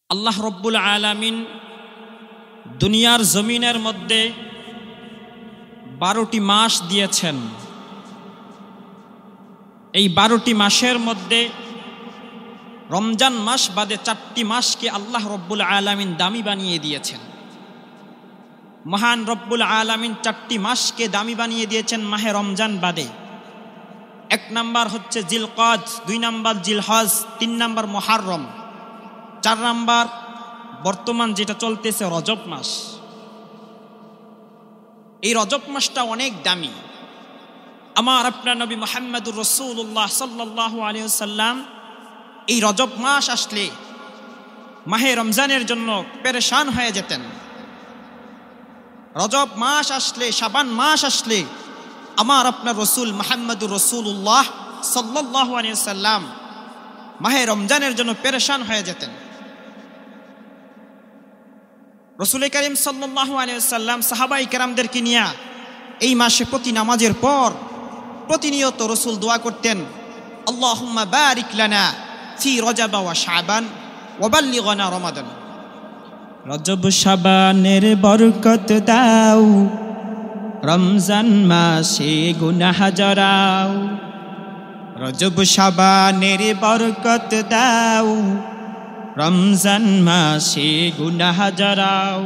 আল্লাহ রব্বুল আলামিন দুনিয়ার জমিনের মধ্যে 12টি মাস দিয়েছেন। এই 12টি মাসের মধ্যে রমজান মাস বাদে 4টি মাসকে আল্লাহ রব্বুল আলামিন দামি বানিয়ে দিয়েছেন। মহান রব্বুল আলামিন 4টি মাসকে দামি বানিয়ে দিয়েছেন মাহে রমজান বাদে। 1 নাম্বার হচ্ছে জিলকদ, 2 নাম্বার জিলহজ, 3 নাম্বার মুহররম, 4 নাম্বার বর্তমান যেটা চলতেছে রজব মাস। এই রজব মাসটা অনেক দামি। আমার আপনার নবী মুহাম্মদুর রাসূলুল্লাহ সাল্লাল্লাহু আলাইহি ওয়াসাল্লাম এই রজব মাস আসলে মাহে রমজানের জন্য পেরেশান হয়ে যেতেন। রজব মাস আসলে, শাবান মাস আসলে আমার আপনার রসুল মুহাম্মদুর রাসূলুল্লাহ সাল্লাল্লাহু আলাইহি ওয়াসাল্লাম মাহে রমজানের জন্য পেরেশান হয়ে যেতেন। রসুল করিম সাল্লাল্লাহু আলাইহি ওয়াসাল্লাম সাহাবায়ে কেরামদেরকে নিয়ে এই মাসে প্রতি নামাজের পর প্রতিনিয়ত রসুল দোয়া করতেন, আল্লাহুম্মা বারিক লানা ফি রজব ওয়া শাবান ওয়া বাল্লিগনা রমাদান। রজব শাবানের বরকত দাও, রমজান মাসে গুনাহ জরাও। রজব শাবানের বরকত দাও, রমজান মাসে গুনাহ জরাও।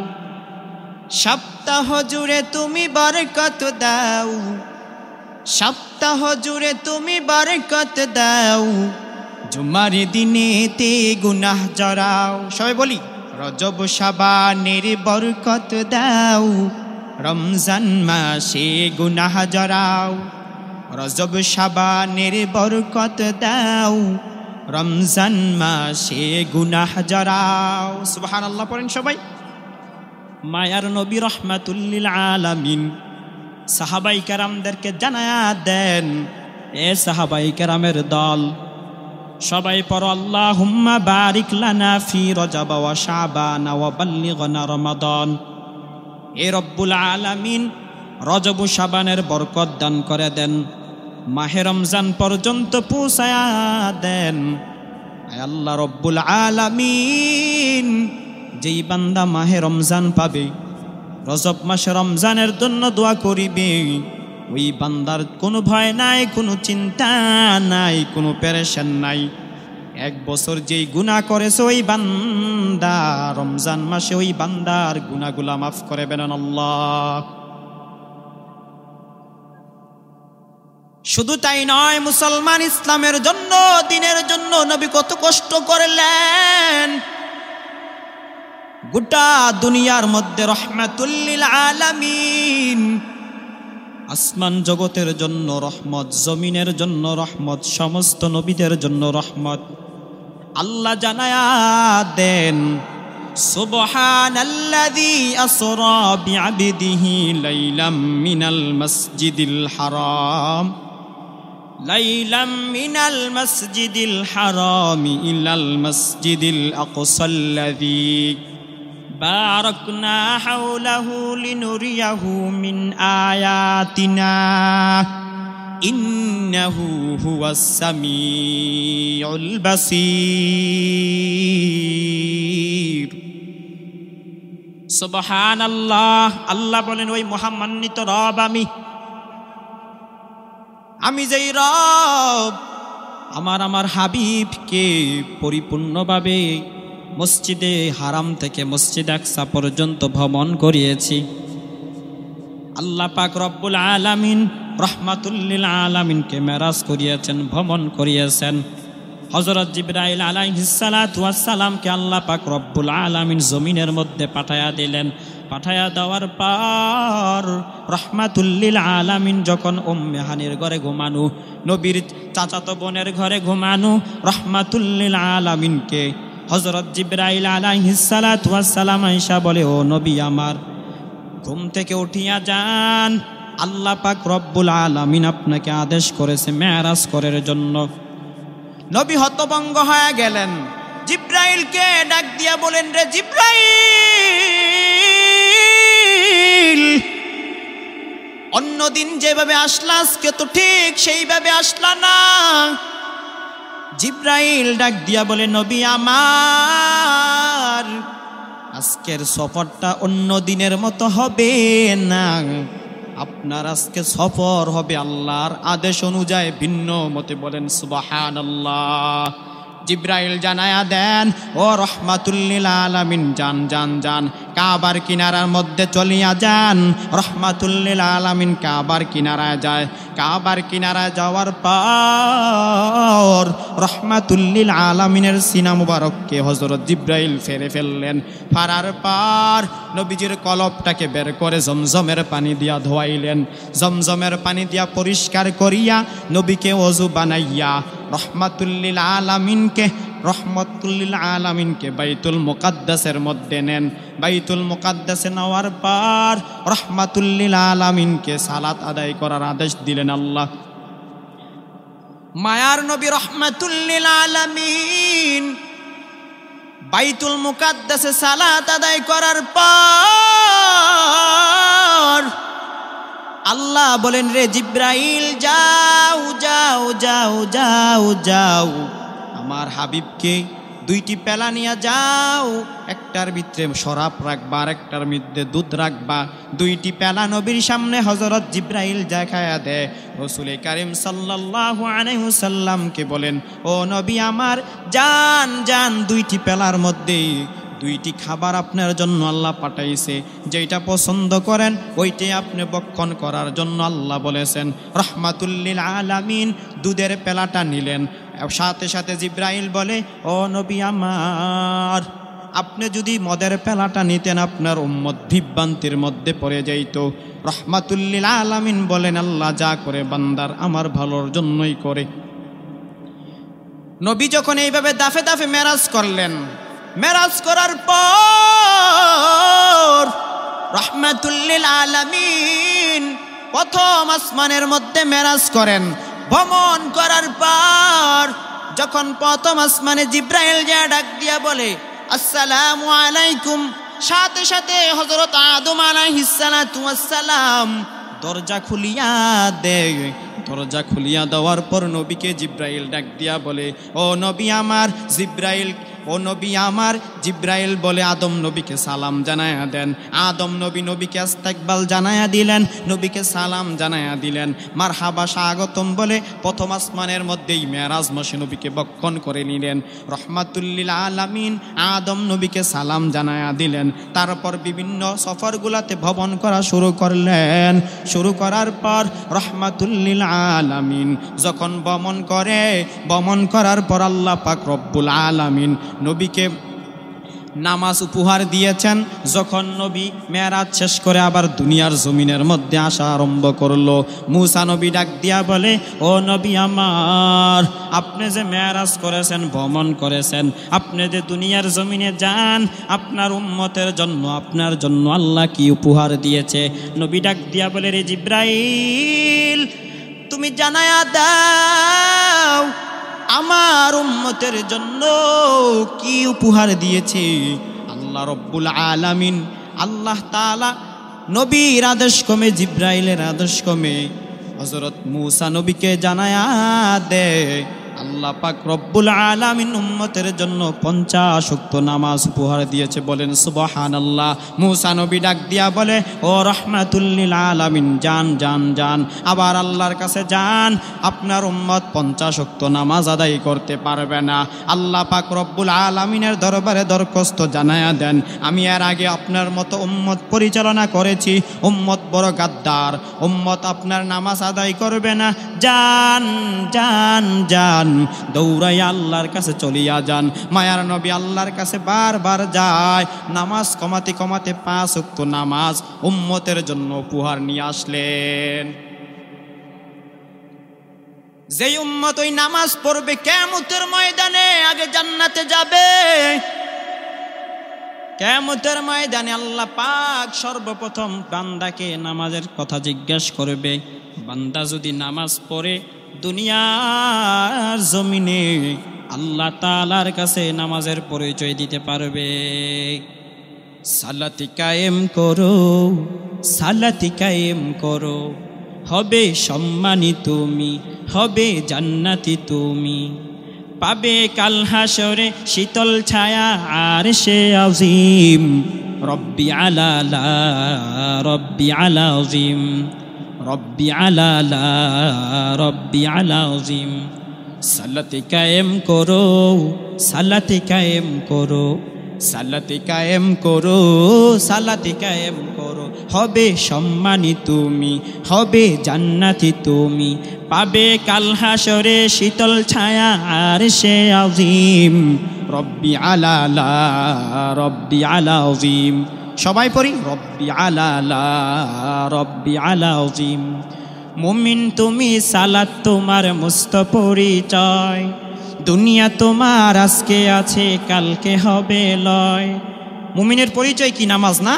সপ্তাহ জুড়ে তুমি বরকত দাও, সপ্তাহ জুড়ে তুমি বরকত দাও। জুমার দিনেতে গুনাহ জরাও। সবাই বলি, রজব শাবানের বরকত দাও, রমজান মাসে গুনাহ জরাও। রজব শাবানের বরকত দাও, রমজান মাসে গুনাহ জরাও। সুবহানাল্লাহ পড়েন সবাই। মায়ার নবী রাহমাতুল লিল আলামিন সাহাবায়ে কেরামদেরকে জানায়া দেন, এ সাহাবায়ে কেরামের দল সবাই পড়ো, আল্লাহুম্মা বারিক লানা ফি রজব ওয়া শাবান ওয়া বাল্লিগনা রমাদান। এ রব্বুল আলামিন রজব শাবানের বরকত দান করে দেন, মাহে রমজান পর্যন্ত পৌঁছায়া দেন। আল্লাহ রব্বুল আলামিন যেই বান্দা মাহে রমজান পাবে, রজব মাসে রমজানের জন্য দোয়া করিবে, ওই বান্দার কোনো ভয় নাই, কোনো চিন্তা নাই, কোনো পেরেশান নাই। 1 বছর যেই গুনাহ করেছে ওই বান্দা রমজান মাসে ওই বান্দার গুনাহগুলা মাফ করে দেন আল্লাহ। শুধু তাই নয়, মুসলমান ইসলামের জন্য, দ্বীনের জন্য নবী কত কষ্ট করলেন। গোটা দুনিয়ার মধ্যে রাহমাতুল লিল আলামিন, আসমান জগতের জন্য রহমত, জমিনের জন্য রহমত, সমস্ত নবীদের জন্য রহমত। আল্লাহ জানায়া দেন, সুবহানাল্লাযী আসরা বিআবদিহি লাইলাম মিনাল মাসজিদিল হারাম, লাইলাম মিনাল মাসজিদিল হারাম ইলাল মাসজিদিল আকসাল্লাযী বারাকনা হাওলাহু লিনুরিয়াহু মিন আয়াতিনা ইন্নাহু হুয়াস সামিউল বাসীর। সুবহানাল্লাহ। আল্লাহ বলেন, ওই মহামান্বিত রব আমি যেই রব আমার হাবিবকে পরিপূর্ণভাবে মসজিদে হারাম থেকে মসজিদ আকসা পর্যন্ত ভ্রমণ করিয়েছি। আল্লাহ পাক রব্বুল আলামিন রাহমাতুল লিল আলামিনকে মেরাজ করিয়েছেন, ভ্রমণ করিয়েছেন। হযরত জিবরাইল আলাইহিস সালাতু ওয়াস সালামকে আল্লাহ পাক রব্বুল আলামিন জমিনের মধ্যে পাঠায়া দিলেন। পাঠায়া দেওয়ার পর রাহমাতুল লিল আলামিন যখন উম্মে হানির ঘরে ঘুমানো, নবীর চাচাতো বোনের ঘরে ঘুমানো, রাহমাতুল লিল আলামিনকে হযরত জিবরাইল আলাইহিস সালাতু ওয়াস সালাম আয়েশা বলে, ও নবী আমার, ঘুম থেকে উঠিয়া যান, আল্লাহ পাক রব্বুল আলামিন আপনাকে আদেশ করেছে মেরাজ করার জন্য। নবী হতভম্ব হয়ে গেলেন। জিবরাইলকে ডাক দিয়া বলেন, রে জিবরাইল, অন্যদিন যেভাবে আসলা আজকে তো ঠিক সেইভাবে আসলা না। জিবরাইল ডাক দিয়া বলে, নবী আমার, আজকের সফরটা অন্য দিনের মতো হবে না, আপনার আজকে সফর হবে আল্লাহর আদেশ অনুযায়ী ভিন্ন মতে। বলেন সুবহানাল্লাহ। জিব্রাইল জানায়া দেন, ও রহমাতুল লিল আলামিন, যান যান যান, কাবার কিনারার মধ্যে চলিয়া যান। রহমাতুল লিল আলামিন কাবার কিনারায় যায়। কাবার কিনারায় যাওয়ার পর রহমাতুল লিল আলামিনের সিনা মুবারককে হযরত জিব্রাইল ফেরে ফেললেন। ফারার পর নবীজির কলবটাকে বের করে জমজমের পানি দিয়া ধোয়াইলেন। জমজমের পানি দিয়া পরিষ্কার করিয়া নবীকে ওযু বানাইয়া রহমাতুল লিল আলামিনকে বাইতুল মুকাদ্দাসের মধ্যে নেন। বাইতুল মুকাদ্দাসে নেওয়ার পর রহমাতুল লিল আলামিনকে সালাত আদায় করার আদেশ দিলেন আল্লাহ। মায়ার নবী রহমাতুল লিল আলামিন বাইতুল মুকাদ্দাসে সালাত আদায় করার পর আল্লাহ বলেন, রে জিব্রাইল, যাও যাও যাও যাও যাও, আমার হাবিবকে দুইটি পেলা নিয়ে যাও। একটার ভিতরে শরাব রাখবা, আর একটার মধ্যে দুধ রাখবা। দুইটি পেলা নবীর সামনে হযরত জিব্রাইল দেখায়া দেয়। রাসূল কারীম সাল্লাল্লাহু আলাইহি ওয়াসাল্লামকে বলেন, ও নবী আমার, যান যান, দুইটি পেলার মধ্যে দুইটি খাবার আপনার জন্য আল্লাহ পাঠাইছে, যেটা পছন্দ করেন ওইটাই আপনি ভক্ষণ করার জন্য আল্লাহ বলেছেন। রহমাতুল লিল আলামিন দুধের পেলাটা নিলেন। সাথে সাথে জিব্রাইল বলে, ও নবী আমার, আপনি যদি মদের পেলাটা নিতেন আপনার উম্মত বিভ্রান্তির মধ্যে পড়ে যাইত। রহমাতুল লিল আলামিন বলেন, আল্লাহ যা করে বান্দার আমার ভালোর জন্যই করে। নবী যখন এইভাবে দাফে দাফে মেরাজ করলেন, মেরাজ করার পর রহমাতুল লিল আলামিন প্রথম আসমানের মধ্যে মেরাজ করেন। ভ্রমণ করার পর যখন প্রথম আসমানে জিব্রাইল যা ডাক দিয়া বলে, আসসালামু আলাইকুম, সাথে সাথে হযরত আদম আলাইহিস সালাতু ওয়াস সালাম দরজা খুলিয়া দেয়। দরজা খুলিয়া দেওয়ার পর নবীকে জিব্রাইল ডাক দিয়া বলে, ও নবী আমার জিব্রাইল, ও নবী আমার জিব্রাইল বলে আদম নবীকে সালাম জানায়া দেন। আদম নবী নবীকে ইস্তেকবাল জানায়া দিলেন, নবীকে সালাম জানায়া দিলেন। মারহাবা স্বাগতম বলে প্রথম আসমানের মধ্যেই মেরাজ মাসে নবীকে বক্ষণ করে নিলেন। রহমাতুল লিল আলামিন আদম নবীকে সালাম জানায়া দিলেন। তারপর বিভিন্ন সফরগুলোতে ভ্রমণ করা শুরু করলেন। শুরু করার পর রহমাতুল লিল আলামিন যখন ভ্রমণ করার পর আল্লাহ পাক রব্বুল আলামিন নবীকে নামাজ উপহার দিয়েছেন। যখন নবী মেরাজ শেষ করে আবার দুনিয়ার জমিনের মধ্যে আসা আরম্ভ করলো, মুসা নবী ডাক দিয়া বলে, ও নবী আমার, আপনি যে মেরাজ করেছেন, ভ্রমণ করেছেন, আপনি যে দুনিয়ার জমিনে যান, আপনার উম্মতের জন্য, আপনার জন্য আল্লাহ কি উপহার দিয়েছে? নবী ডাক দিয়া বলে, রে জিব্রাইল, তুমি জানায়া দাও আমার উম্মতের জন্য কি উপহার দিয়েছে আল্লাহ রব্বুল আলামিন। আল্লাহ তাআলা নবীর আদেশ ক্রমে, জিব্রাইলের আদেশ ক্রমে হযরত মুসা নবীকে জানায়া দেয়, আল্লাহ পাক রব্বুল আলামিন উম্মতের জন্য 50 ওয়াক্ত নামাজ উপহার দিয়েছে। বলেন সুবহানাল্লাহ। মুসা নবী ডাক দিয়া বলে, ও রহমাতুল লিল আলামিন, যান যান যান, আবার আল্লাহর কাছে যান, আপনার উম্মত 50 ওয়াক্ত নামাজ আদায় করতে পারবে না। আল্লাহ পাক রব্বুল আলামিনের দরবারে দরখাস্ত জানায়া দেন, আমি এর আগে আপনার মতো উম্মত পরিচালনা করেছি, উম্মত বড় গাদ্দার, উম্মত আপনার নামাজ আদায় করবে না। যান যান যান, দৌড়াইয়া আল্লাহর কাছে চলিয়া যান। মায়ার নবী আল্লাহর কাছে বারবার যায়, নামাজ কমাতে কমাতে 5 ওয়াক্ত নামাজ উম্মতের জন্য উপহার নিয়ে আসলেন। যেই উম্মত ওই নামাজ পড়বে কিয়ামতের ময়দানে আগে জান্নাতে যাবে। কিয়ামতের ময়দানে আল্লাহ পাক সর্বপ্রথম বান্দাকে নামাজের কথা জিজ্ঞাসা করবে। বান্দা যদি নামাজ পড়ে দুনিয়ার জমিনে আল্লাহ তাআলার কাছে নামাজের পরিচয় দিতে পারবে। সালাতি কায়েম করো, সালাতি কায়েম করো, হবে সম্মানী তুমি, হবে জান্নাতি তুমি, পাবে কাল হাসরে শীতল ছায়া আরশে আজিম, রব্বি আলা লা রব্বি আলা আযীম রব্বি আলা লা রব্বি আলা আযীম। সালাতে কায়েম করো, সালাতে কায়েম করো, সালাতে কায়েম করো, সালাতে কায়েম করো। হবে সম্মানী তুমি, হবে জান্নাতি তুমি, পাবে কাল হাসরে শীতল ছায়া আরশে আযীম। রব্বি আলা লা রব্বি আলা আযীম। সবাই পড়ি রব্বি আলা লা রব্বি আলা আযীম। মুমিন তুমি, সালাত তোমার মস্ত পরিচয়, দুনিয়া তোমার আজকে আছে কালকে হবে লয়। মুমিনের পরিচয় কি? নামাজ না?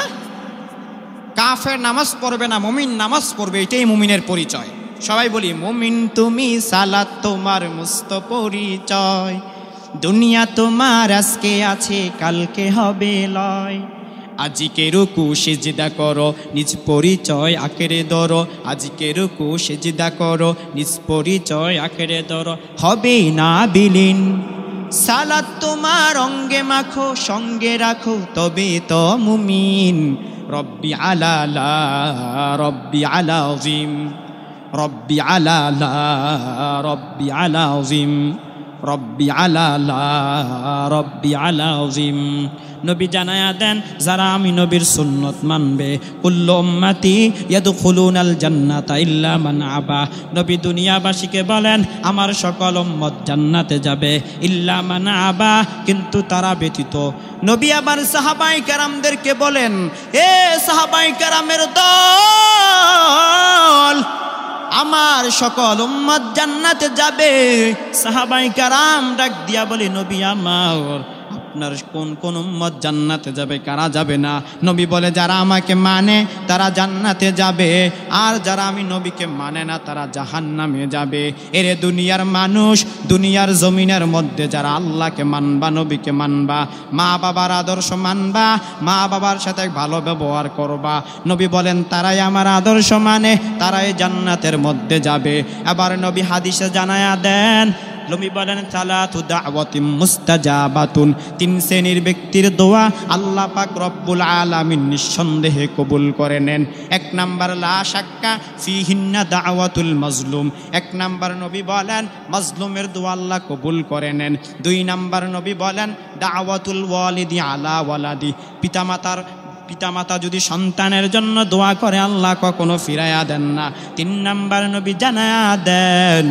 কাফের নামাজ পড়বে না, মুমিন নামাজ পড়বে, এটাই মুমিনের পরিচয়। সবাই বলি মুমিন তুমি, সালাত তোমার মস্ত পরিচয়, দুনিয়া তোমার আজকে আছে কালকে হবে লয়। আজিকে রুকু সিজদা করো, নিজ পরিচয় আঁকড়ে ধরো, আজিকে রুকু সিজদা করো, নিজ পরিচয় আঁকড়ে ধরো, হবে না বিলীন। সালাত তোমার অঙ্গে মাখো, সঙ্গে রাখো, তবে তো মুমিন। রব্বি আলা লা রব্বি আলা আযীম রব্বি আলা লা রব্বি আলা আযীম রব্বি আলা লা রব্বি আলা আযীম। নবী জানায়া দেন, যারা আমি নবীর সুন্নত মানবে, কুল্লু উম্মতি ইয়াদখুলুনাল জান্নাতা ইল্লা মান আবা। নবী দুনিয়াবাসীকে বলেন আমার সকল উম্মত জান্নাতে যাবে, ইল্লা মান আবা, কিন্তু তারা ব্যতীত। নবী আবার সাহাবায়ে কেরামদেরকে বলেন, এ সাহাবায়ে কেরামের দল, আমার সকল উম্মত জান্নাতে যাবে। সাহাবায়ে কেরাম ডাক দিয়া বলে, নবী আমার, আপনার কোন কোন উম্মত জান্নাতে যাবে, কারা যাবে না? নবী বলে, যারা আমাকে মানে তারা জান্নাতে যাবে, আর যারা আমি নবীকে মানে না তারা জাহান্নামে যাবে। এরে দুনিয়ার মানুষ, দুনিয়ার জমিনের মধ্যে যারা আল্লাহকে মানবা, নবীকে মানবা, মা বাবার আদর্শ মানবা, মা বাবার সাথে ভালো ব্যবহার করবা, নবী বলেন তারাই আমার আদর্শ মানে, তারাই জান্নাতের মধ্যে যাবে। আবার নবী হাদিসে জানায়া দেন, নবী বলেন সালাতু দাওয়াতিন মুস্তাজাবাতুন, তিন শ্রেণীর ব্যক্তির দোয়া আল্লাহ পাক রব্বুল আলামিন নিঃসন্দেহে কবুল করে নেন। এক নাম্বার লা শাক্কা ফিহিন্না দাওয়াতুল মাজলুম, এক নাম্বার নবী বলেন মাজলুমের দোয়া আল্লাহ কবুল করে নেন। দুই নাম্বার নবী বলেন দাওয়াতুল ওয়ালিদি আলা ওয়ালাদি, পিতামাতা যদি সন্তানের জন্য দোয়া করে আল্লাহ কখনো ফিরাইয়া দেন না। তিন নাম্বার নবী জানায়া দেন,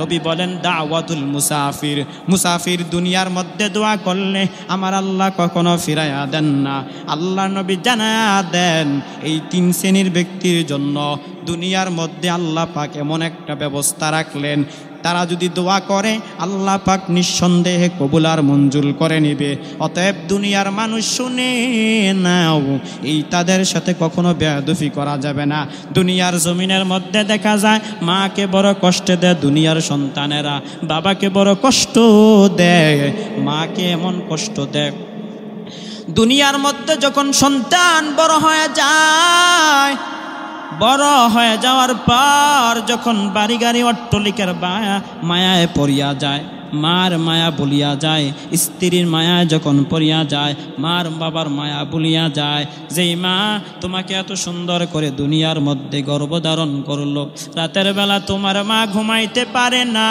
নবী বলেন দাওয়াতুল মুসাফির, মুসাফির দুনিয়ার মধ্যে দোয়া করলে আমার আল্লাহ কখনো ফিরাইয়া দেন না। আল্লাহ নবী জানায়া দেন, এই তিন শ্রেণীর ব্যক্তির জন্য দুনিয়ার মধ্যে আল্লাহ পাক এমন একটা ব্যবস্থা রাখলেন, তারা যদি দোয়া করে আল্লাহ পাক নিঃসন্দেহে কবুল আর মঞ্জুর করে নেবে। অতএব দুনিয়ার মানুষ শুনে নাও, এই তাদের সাথে কখনো বেয়াদবি করা যাবে না। দুনিয়ার জমিনের মধ্যে দেখা যায় মাকে বড় কষ্ট দেয় দুনিয়ার সন্তানেরা, বাবাকে বড় কষ্ট দেয়, মাকে এমন কষ্ট দেয়। দুনিয়ার মধ্যে যখন সন্তান বড় হয়ে যায়, বড় হয়ে যাওয়ার পর যখন বাড়ি গাড়ি অট্টলিকার মায়ায় পড়িয়া যায়, মার মায়া বলিয়া যায়, স্ত্রীর মায়া যখন পড়িয়া যায়, মার বাবার মায়া বলিয়া যায়। যেই মা তোমাকে এত সুন্দর করে দুনিয়ার মধ্যে গর্ভধারণ করলো, রাতের বেলা তোমার মা ঘুমাইতে পারে না,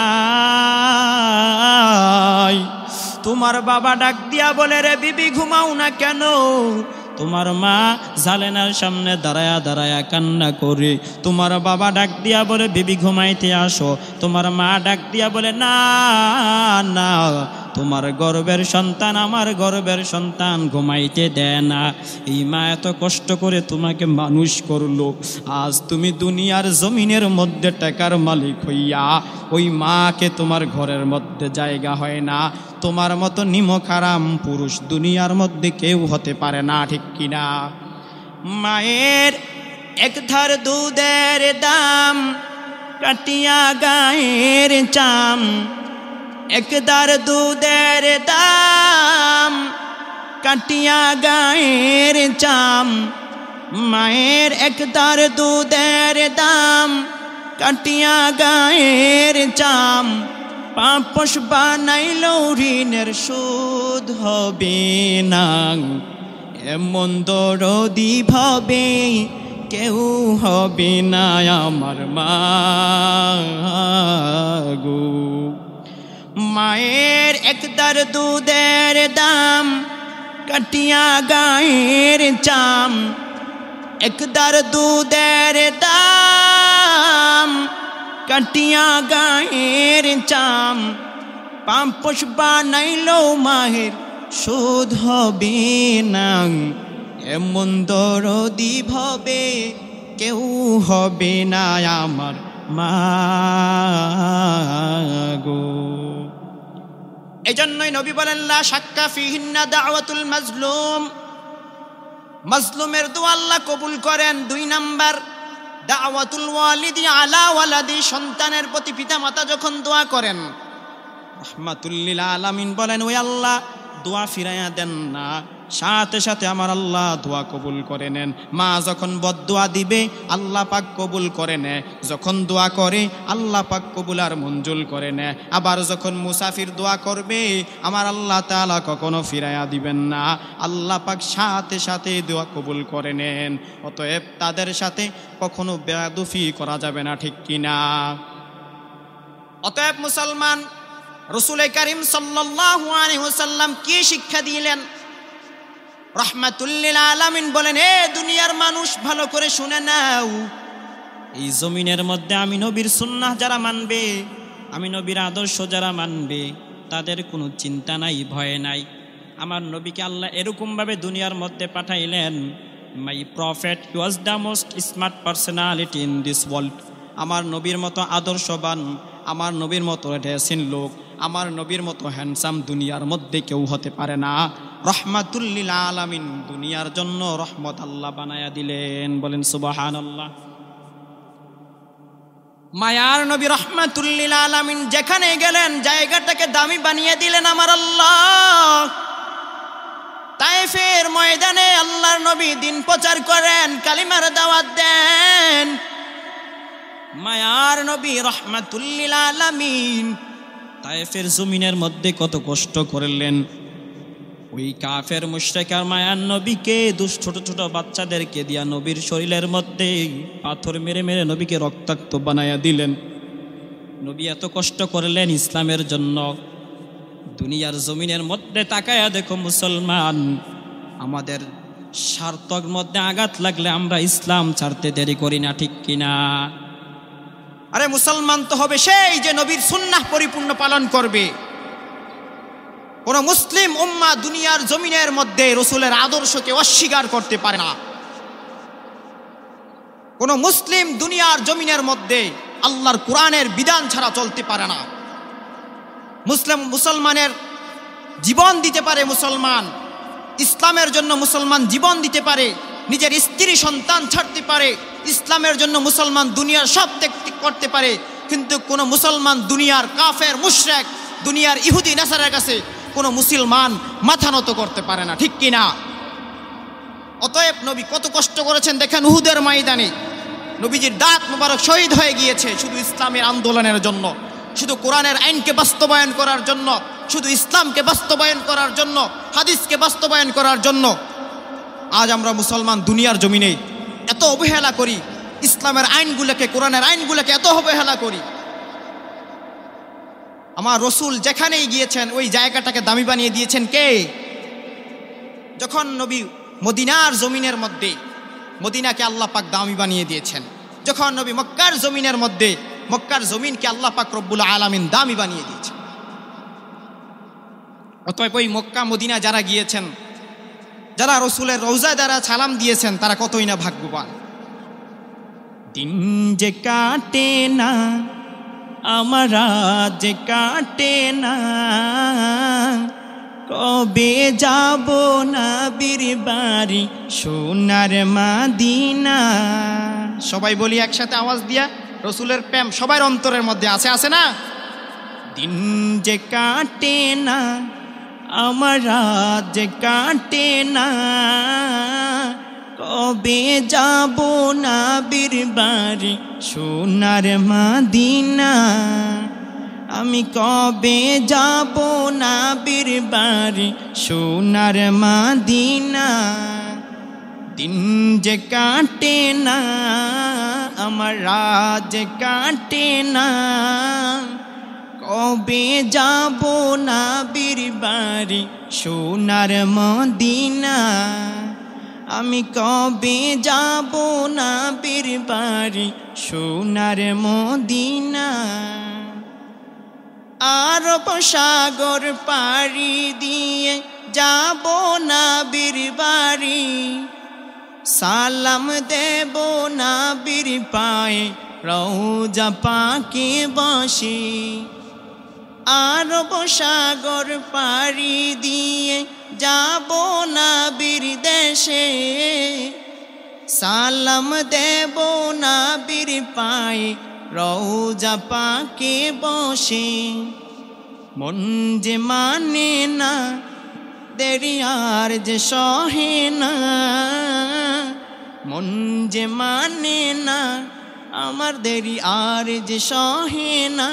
তোমার বাবা ডাক দিয়া বলে, রে বিবি ঘুমাও না কেন? তোমার মা জালেনার সামনে দাঁড়ায়া দাঁড়ায়া কান্না করে, তোমার বাবা ডাক দিয়া বলে, বিবি ঘুমাইতে আসো। তোমার মা ডাক দিয়া বলে, না না, তোমার গর্বের সন্তান, আমার গর্বের সন্তান ঘুমাইতে দেয় না। এই মা এত কষ্ট করে তোমাকে মানুষ করলো, আজ তুমি দুনিয়ার জমিনের মধ্যে টাকার মালিক হইয়া ওই মাকে তোমার ঘরের মধ্যে জায়গা হয় না। তোমার মতো নিমখারাম পুরুষ দুনিয়ার মধ্যে কেউ হতে পারে না, ঠিক কিনা? মায়ের এক ধার দুধের দাম কাটিয়া গায়ের চাম, একদার দুধের দাম কাটিয়া গায়ের চাম, মায়ের একদার দুধের দাম কাটিয়া গায়ের চাম, পাপস বানাইল ঋণের শোধ হবে না। এমন দরদি ভাবে কেউ হবে না আমার মা গো। মায়ের একদার দুধের দাম কাটিয়া গায়ের চাম, একদার দুধের দাম কাটিয়া গায়ের চাম, পাম্পস বানাইলো মায়ের শোধ হবে না। এমন দরদি ভাবে কেউ হবে না আমার মা গো। এজন্যই নবী বলেন লা শাক্কা ফিহিন্না দাওয়াতুল মাজলুম, মাজলুমের দোয়া আল্লাহ কবুল করেন। 2 নাম্বার দাওয়াতুল ওয়ালিদি আলা ওয়ালাদি, সন্তানের প্রতি পিতামাতা যখন দোয়া করেন, রাহমাতুল লিল আলামিন বলেন ওই আল্লাহ দোয়া ফিরাইয়া দেন না, সাথে সাথে আমার আল্লাহ দোয়া কবুল করে নেন। মা যখন বদদোয়া দিবে আল্লাহ পাক কবুল করে নেয়, যখন দোয়া করে আল্লাহ পাক কবুল আর মঞ্জুর করে নেয়। আবার যখন মুসাফির দোয়া করবে আমার আল্লাহ তাআলা কখনো ফিরাইয়া দিবেন না, আল্লাহ পাক সাথে সাথে দোয়া কবুল করে নেন। অতএব তাদের সাথে কখনো বেয়াদফি করা যাবে না, ঠিক কিনা? অতএব মুসলমান, রাসূল কারীম সাল্লাল্লাহু আলাইহি ওয়াসাল্লাম কি শিক্ষা দিলেন? রাহমাতুল লিল আলামিন বলেন, এ দুনিয়ার মানুষ ভালো করে শুনে নাও, এই জমিনের মধ্যে আমি নবীর সুন্নাহ যারা মানবে, আমি নবীর আদর্শ যারা মানবে, তাদের কোনো চিন্তা নাই, ভয় নাই। আমার নবীকে আল্লাহ এরকমভাবে দুনিয়ার মধ্যে পাঠাইলেন, my prophet he was the most smart personality in this world. আমার নবীর মতো আদর্শবান, আমার নবীর মতো ড্রেসিং লোক, আমার নবীর মতো হ্যান্ডসাম দুনিয়ার মধ্যে কেউ হতে পারে না। রাহমাতুল লিল আলামিন, দুনিয়ার জন্য রহমত আল্লাহ বানায়া দিলেন। বলেন সুবহানাল্লাহ। মায়ার নবী রাহমাতুল লিল আলামিন যেখানে গেলেন জায়গাটাকে দামি বানিয়ে দিলেন আমার আল্লাহ। তায়েফের ময়দানে আল্লাহর নবী দিন প্রচার করেন, কালিমার দাওয়াত দেন। মায়ার নবী রাহমাতুল লিল আলামিন তায়েফের জমিনের মধ্যে কত কষ্ট করলেন। ওই কাফের মুশরিক আর মায়ার নবীকে ছোট ছোট বাচ্চাদেরকে দিয়া নবীর শরীরের মধ্যে পাথর মেরে মেরে নবীকে রক্তাক্ত বানায়া দিলেন। নবী এত কষ্ট করলেন ইসলামের জন্য। দুনিয়ার জমিনের মধ্যে তাকায়া দেখো মুসলমান, আমাদের স্বার্থের মধ্যে আঘাত লাগলে আমরা ইসলাম ছাড়তে দেরি করি না, ঠিক কিনা? আরে মুসলমান তো হবে সেই যে নবীর সুন্নাহ পরিপূর্ণ পালন করবে। কোন মুসলিম উম্মাহ দুনিয়ার জমিনের মধ্যে রাসূলের আদর্শকে অস্বীকার করতে পারে না। কোন মুসলিম দুনিয়ার জমিনের মধ্যে আল্লাহর কোরআনের বিধান ছাড়া চলতে পারে না। মুসলমানের জীবন দিতে পারে, মুসলমান ইসলামের জন্য মুসলমান জীবন দিতে পারে, নিজের স্ত্রী সন্তান ছাড়তে পারে, ইসলামের জন্য মুসলমান দুনিয়ার সব ত্যাগ করতে পারে। কিন্তু কোন মুসলমান দুনিয়ার কাফের মুশরিক, দুনিয়ার ইহুদি নাসারার কাছে কোন মুসলমান মাথা নত করতে পারে না, ঠিক কিনা? অতএব নবী কত কষ্ট করেছেন দেখেন। উহুদের ময়দানে নবীজির দাঁত মুবারক শহীদ হয়ে গিয়েছে শুধু ইসলামের আন্দোলনের জন্য, শুধু কোরআনের আইনকে বাস্তবায়ন করার জন্য, শুধু ইসলামকে বাস্তবায়ন করার জন্য, হাদিসকে বাস্তবায়ন করার জন্য। আজ আমরা মুসলমান দুনিয়ার জমিনে এত অবহেলা করি, ইসলামের আইনগুলোকে, কোরআনের আইনগুলোকে এত অবহেলা করি। আমার রসুল যেখানেই গিয়েছেন ওই জায়গাটাকে দামি বানিয়ে দিয়েছেন কে? যখন নবী মদিনার জমিনের মধ্যে, মদিনাকে আল্লাহ পাক দামি বানিয়ে দিয়েছেন। যখন নবী মক্কার জমিনের মধ্যে, মক্কার জমিনকে আল্লাহ পাক রব্বুল আলামিন দামি বানিয়ে দিয়েছেন। অতএব ওই মক্কা মদিনা যারা গিয়েছেন, যারা রসুলের রওজায় দ্বারা সালাম দিয়েছেন, তারা কতই না ভাগ্যবান। দিন যে কাটে না আমার, যে কাটে না, কবে যাব নবীর বাড়ি সোনার মদিনা। সবাই বলি একসাথে আওয়াজ দিয়া, রসুলের প্রেম সবার অন্তরের মধ্যে আছে, আছে না? দিন যে কাটে না আমার, যে কাটে না, কবে যাব নবীর বাড়ি সোনার মদিনা। আমি কবে যাব নবীর বাড়ি সোনার মদিনা। দিন যে কাটে না আমার রাত কাটে না, কবে যাব নবীর বাড়ি সোনার মদিনা। আমি কবে যাব নবীর বাড়ি সোনার মদিনা। আরব সাগর পাড়ি দিয়ে যাব নবীর বাড়ি, সালাম দেব নবীর পায়ে রওজা পাকে বসে। আরব সাগর পাড়ি দিয়ে যাব নবীর দেশে, সালাম দেব নবীর পায়ে রওজা পাকে বসে। মন যে মানে না দেরি আর যে সহে না, মন যে মানে না আমার দেরি আর যে সহে না।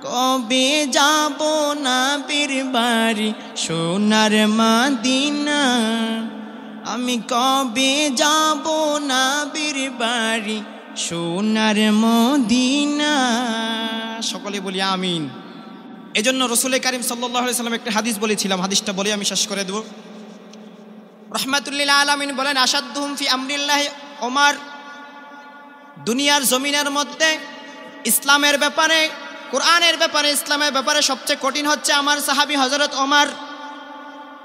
কবে যাব নবীর বাড়ি সোনার মদিনা। আমি কবে যাব নবীর বাড়ি সোনার মদিনা। সকলে বলি আমিন। এজন্য রাসূল কারীম সাল্লাল্লাহু আলাইহি সাল্লাম একটা হাদিস বলেছিলাম, হাদিসটা বলে আমি শেষ করে দেব। রাহমাতুল লিল আলামিন বলেন, আসাদুহুম ফি আমরিল্লাহি ওমর। দুনিয়ার জমিনের মধ্যে ইসলামের ব্যাপারে, কোরআনের ব্যাপারে, ইসলামের ব্যাপারে সবচেয়ে কঠিন হচ্ছে আমার সাহাবী হযরত ওমর।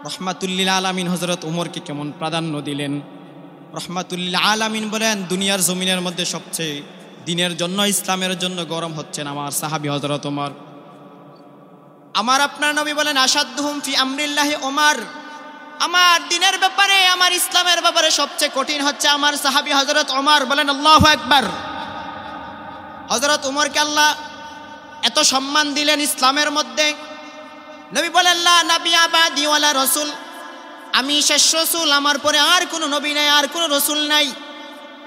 রাহমাতুল লিল আলামিন হযরত ওমরকে কেমন প্রাধান্য দিলেন। রাহমাতুল লিল আলামিন বলেন, দুনিয়ার জমিনের মধ্যে সবচেয়ে দিনের জন্য, ইসলামের জন্য গরম হচ্ছেন আমার সাহাবী হযরত ওমর। আমার আপনার নবী বলেন, আসাদুহুম ফি আমরিল্লাহি ওমর। আমার দিনের ব্যাপারে, আমার ইসলামের ব্যাপারে সবচেয়ে কঠিন হচ্ছে আমার সাহাবী হযরত ওমর। বলেন আল্লাহু আকবার। হযরত ওমরকে আল্লাহ এত সম্মান দিলেন ইসলামের মধ্যে। নবী বলেন, লা নাবিয়্যা বাদি ওয়ালা রাসূল, আমি শেষ রাসূল, আমার পরে আর কোনো নবী নাই, আর কোনো রাসূল নাই।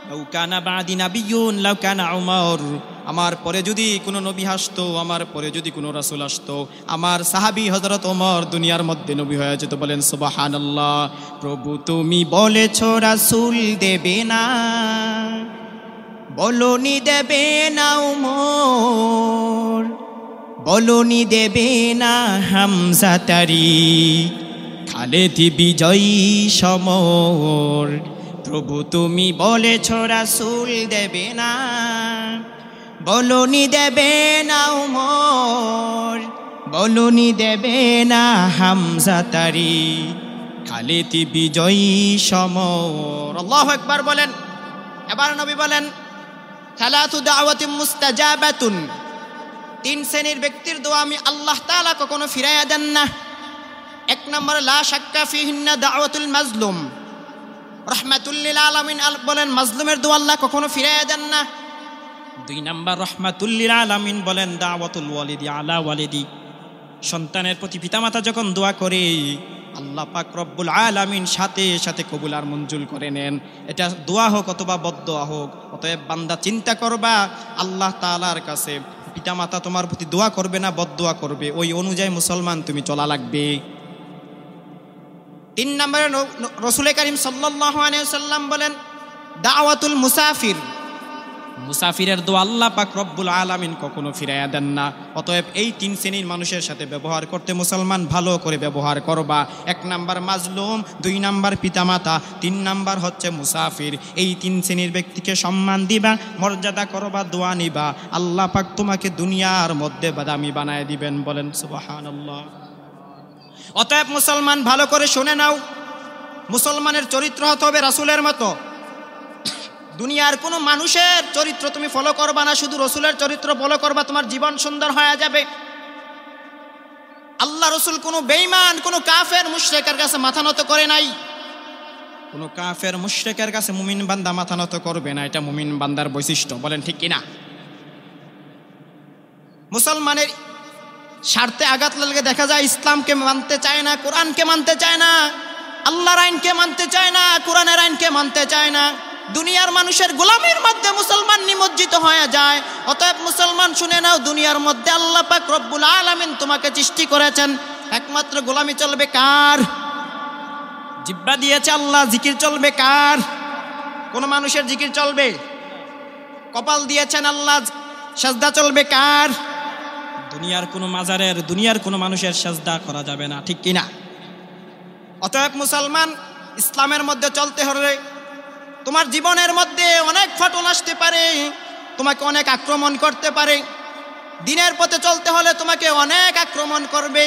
লাউ কানা বাদি নাবিয়্যুন লাউ কানা ওমর, আমার পরে যদি কোনো নবী আসতো, আমার পরে যদি কোনো রাসূল আসতো, আমার সাহাবী হযরত ওমর দুনিয়ার মধ্যে নবী হয়ে যেত। বলেন সুবহানাল্লাহ। প্রভু তুমি বলেছো রাসূল দেবে না, বলনি দেবে না ওমর, বলনি দেবে না হামজা তারি, খালেদ বিজয়ী সমর। প্রভু তুমি বলেছো রাসূল দেবে না, বলনি দেবে না ওমর, বলনি দেবে না হামজা তারি, খালেদ বিজয়ী সমর। আল্লাহু আকবার বলেন। এবার নবী বলেন, সালাতু দাওয়াতিন মুস্তাজাবাতুন, তিন শ্রেণীর ব্যক্তির দোয়া আমি আল্লাহ তাআলা কখনো ফিরাইয়া দেন না। এক নম্বর, লা শাক্কা ফিহিন্না দাওয়াতুল মাজলুম। রাহমাতুল লিল আলামিন বলেন, মাজলুমের দোয়া আল্লাহ কখনো ফিরাইয়া দেন না। দুই নম্বর, রাহমাতুল লিল আলামিন বলেন, দাওয়াতুল ওয়ালিদি আলা ওয়ালিদি, সন্তানের প্রতি পিতামাতা যখন দোয়া করে আল্লাহ পাক রব্বুল আলামিন সাথে সাথে কবুল আর মঞ্জুর করে নেন। এটা দোয়া হোক অথবা বদদোয়া হোক। অতএব বান্দা চিন্তা করবা, আল্লাহ তাআলার কাছে পিতামাতা তোমার প্রতি দোয়া করবে না বদদোয়া করবে, ওই অনুযায়ী মুসলমান তুমি চলা লাগবে। তিন নম্বরে রাসূল কারীম সাল্লাল্লাহু আলাইহি ওয়াসাল্লাম বলেন, দাওয়াতুল মুসাফির, মুসাফিরের দোয়া আল্লাহ পাক রব্বুল আলামিন কখনো ফিরাইয়া দেন না। অতএব এই তিন শ্রেণীর মানুষের সাথে ব্যবহার করতে মুসলমান ভালো করে ব্যবহার করবা। এক নাম্বার মাজলুম, দুই নাম্বার পিতামাতা, তিন নাম্বার হচ্ছে মুসাফির। এই তিন শ্রেণীর ব্যক্তিকে সম্মান দিবা, মর্যাদা করবা, দোয়া নিবা, আল্লাহ পাক তোমাকে দুনিয়ার মধ্যে দামি বানায় দিবেন। বলেন সুবহানাল্লাহ। অতএব মুসলমান ভালো করে শুনে নাও, মুসলমানের চরিত্র হতে হবে রাসূলের মতো। দুনিয়ার কোনো মানুষের চরিত্র তুমি ফলো করবা না, শুধু রাসূলের চরিত্র ফলো করবা, তোমার জীবন সুন্দর হয়ে যাবে। আল্লাহ রাসূল কোনো বেঈমান, কোনো কাফের মুশরিকের কাছে মাথা নত করে নাই। কোনো কাফের মুশরিকের কাছে মুমিন বান্দা মাথা নত করবে না, এটা মুমিন বান্দার বৈশিষ্ট্য। বলেন ঠিক কিনা? মুসলমানের স্বার্থে আঘাত লাগলে দেখা যায় ইসলামকে মানতে চায় না, কোরআনকে মানতে চায় না, আল্লাহর আইনকে মানতে চায় না, কোরআনের আইনকে মানতে চায় না। দুনিয়ার মানুষের গোলামির মধ্যে মুসলমান নিমজ্জিত হয়ে যায়। অতএব মুসলমান শুনে নাও, দুনিয়ার মধ্যে আল্লাহ পাক রব্বুল আলামিন তোমাকে সৃষ্টি করেছেন, একমাত্র গোলামি চলবে কার? জিহ্বা দিয়েছে আল্লাহ, জিকির চলবে কার? কোন মানুষের জিকির চলবে? কপাল দিয়েছেন আল্লাহ, সাজদা চলবে কার? দুনিয়ার কোনো মাজারের, দুনিয়ার কোনো মানুষের সাজদা করা যাবে না, ঠিক কিনা? অতএব মুসলমান, ইসলামের মধ্যে চলতে হলে তোমার জীবনের মধ্যে অনেক ফাটল আসতে পারে, তোমাকে অনেক আক্রমণ করতে পারে। দিনের পথে চলতে হলে তোমাকে অনেক আক্রমণ করবে।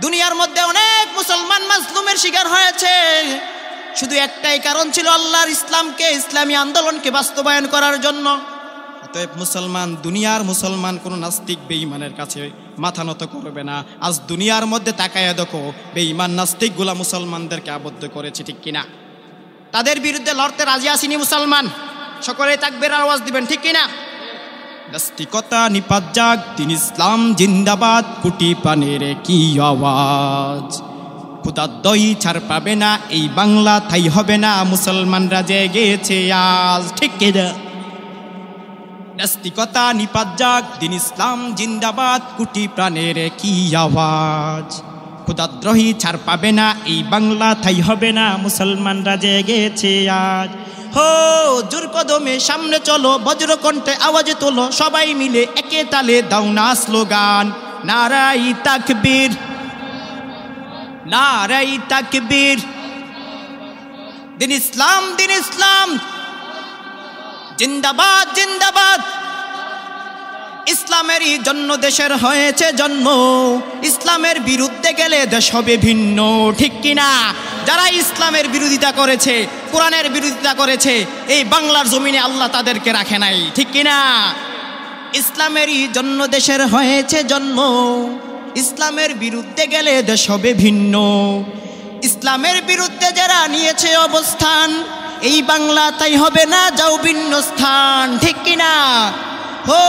দুনিয়ার মধ্যে অনেক মুসলমান মাজলুমের শিকার হয়েছে, শুধু একটাই কারণ ছিল আল্লাহর ইসলামকে, ইসলামী আন্দোলনকে বাস্তবায়ন করার জন্য। অতএব মুসলমান, দুনিয়ার মুসলমান কোনো নাস্তিক বেঈমানের কাছে মাথা নত করবে না। আজ দুনিয়ার মধ্যে তাকায়া দেখো, বেঈমান নাস্তিকগুলা মুসলমানদেরকে আবদ্ধ করেছে, ঠিক কিনা? তাদের বিরুদ্ধে লড়তে রাজি আসেনি মুসলমান। সকলে তাকবীরের আওয়াজ দিবেন, ঠিক কিনা? নাস্তিকতা নিপাত যাক, দিন ইসলাম জিন্দাবাদ, কোটি প্রাণের কি আওয়াজ। খুদার দই ছাড় পাবে না এই বাংলা, তাই হবে না মুসলমানরা জেগেছে আজ, ঠিক কিনা? নাস্তিকতা নিপাত যাক, দিন ইসলাম জিন্দাবাদ, কোটি প্রাণের কি আওয়াজ। খুদাদ্রোহী ছাড় পাবে না এই বাংলা, তাই হবে না মুসলমানরা জেগেছে আজ। হো জোর কদমে সামনে চলো, বজ্রকণ্ঠে আওয়াজে তোলো, সবাই মিলে একে তালে দাও না স্লোগান, নারাই তাকবীর, নারাই তাকবীর। দিন ইসলাম, দিন ইসলাম জিন্দাবাদ, জিন্দাবাদ। ইসলামেরই জন্য দেশের হয়েছে জন্ম, ইসলামের বিরুদ্ধে গেলে দেশ হবে ভিন্ন, ঠিক কিনা? যারা ইসলামের বিরোধিতা করেছে, কোরআনের বিরোধিতা করেছে, এই বাংলার জমিনে আল্লাহ তাদেরকে রাখে নাই, ঠিক কিনা? ইসলামেরই জন্য দেশের হয়েছে জন্ম, ইসলামের বিরুদ্ধে গেলে দেশ হবে ভিন্ন। ইসলামের বিরুদ্ধে যারা নিয়েছে অবস্থান, এই বাংলা তাই হবে না যাও ভিন্ন স্থান, ঠিক কিনা? হো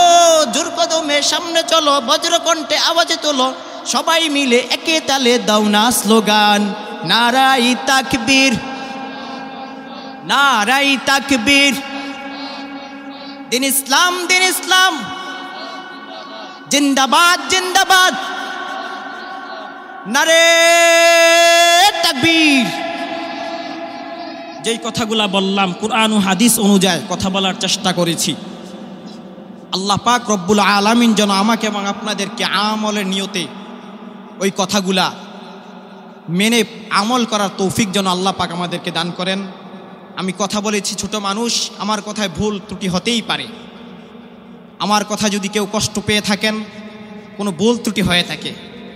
জোর কদমে সামনে চলো, বজ্রকণ্ঠে আওয়াজে তোলো, সবাই মিলে একে তালে দাও না স্লোগান, নারাই তাকবীর, নারাই তাকবীর। দিন ইসলাম, দিন ইসলাম জিন্দাবাদ, জিন্দাবাদ, নারে তাকবীর। যেই কথাগুলা বললাম কুরআন ও হাদিস অনুযায়ী কথা বলার চেষ্টা করেছি। আল্লাহ পাক রব্বুল আলামিন যেন আমাকে এবং আপনাদেরকে আমলের নিয়তে ওই কথাগুলা মেনে আমল করার তৌফিক যেন আল্লাহ পাক আমাদেরকে দান করেন। আমি কথা বলেছি, ছোট মানুষ, আমার কথায় ভুল ত্রুটি হতেই পারে। আমার কথা যদি কেউ কষ্ট পেয়ে থাকেন, কোনো ভুল ত্রুটি হয়ে থাকে,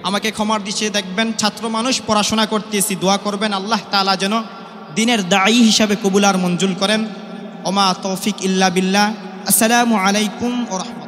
আমাকে ক্ষমার দৃষ্টিতে দেখবেন। ছাত্র মানুষ, পড়াশোনা করতেছি, দোয়া করবেন আল্লাহ তাআলা যেন দিনের দায়ী হিসাবে কবুল আর মঞ্জুর করেন। ওমা তৌফিক ইল্লা বিল্লাহ। আসসালামু আলাইকুম ওয়া রাহমাতুল্লাহ।